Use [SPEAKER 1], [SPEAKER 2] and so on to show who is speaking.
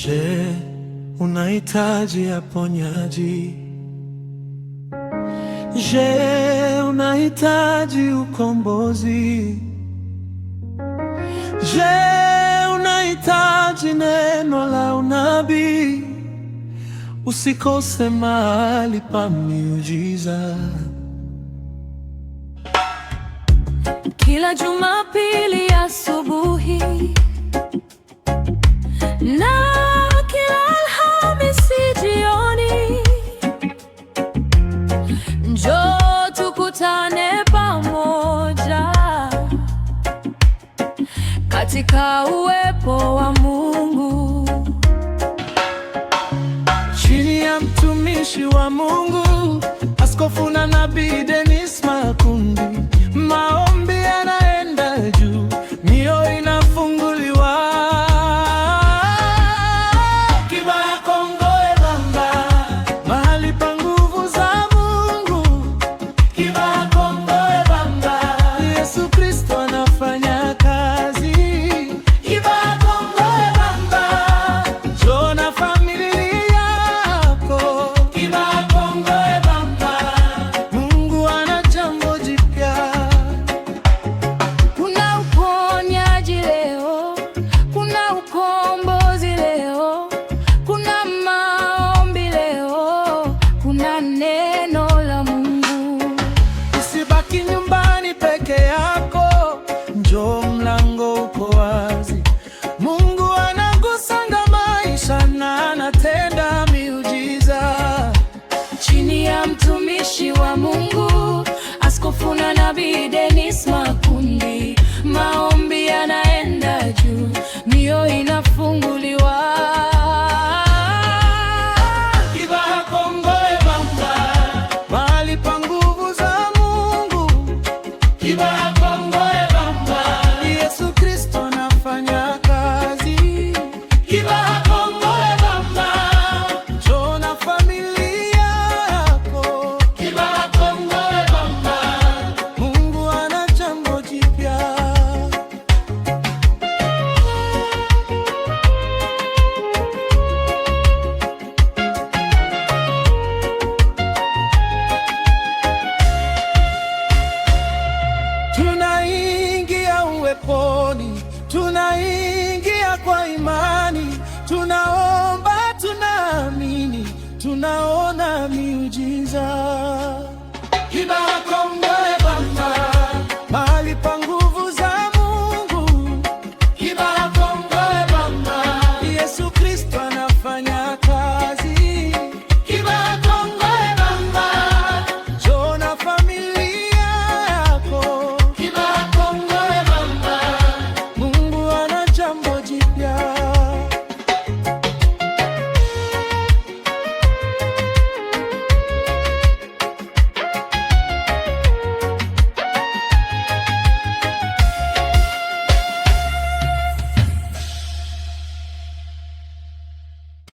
[SPEAKER 1] Je, unahitaji uponyaji? Je, unahitaji ukombozi? Je, unahitaji neno la unabii? Usikose mahali pa miujiza.
[SPEAKER 2] Kila Jumapili asubuhi na kila Alhamisi jioni, njoo tukutane pamoja katika uwepo wa Mungu,
[SPEAKER 1] chini ya mtumishi wa Mungu, Askofu na Nabii Dennis Makundi. Maombi yanaenda juu, mioyo inafunguliwa. Kibaya Kongoe Bamba, mahali pa nguvu za Mungu. Kibaya Kongoe Bamba, Yesu Kristo anafanya kazi. Kibaya Kongoe Bamba, njoo na familia yako. Kibaya Kongoe Bamba, Mungu ana jambo jipya.
[SPEAKER 2] kuna uponyaji leo, kuna ukombozi leo, kuna maombi leo, kuna neno la Mungu.
[SPEAKER 1] Usibaki nyumbani peke yako, njoo, mlango uko wazi. Mungu anagusanga maisha na anatenda miujiza.
[SPEAKER 2] Chini ya mtumishi wa Mungu, Askofu na Nabii Dennis Makundi, maombi yanaenda juu, mioyo inafunguliwa.
[SPEAKER 1] Kibaya Kongoe Bamba, mahali pa nguvu za Mungu. Kibaya Kongoe Bamba, Yesu Kristo anafanya kazi. Kibaya Kongoe Bamba, njoo na familia yako. Kibaya Kongoe Bamba, Mungu ana jambo jipya. Tunaingia uweponi, tunaingia kwa imani, tunaomba, tunaamini, tunaona miujiza. Kibaya Kongoe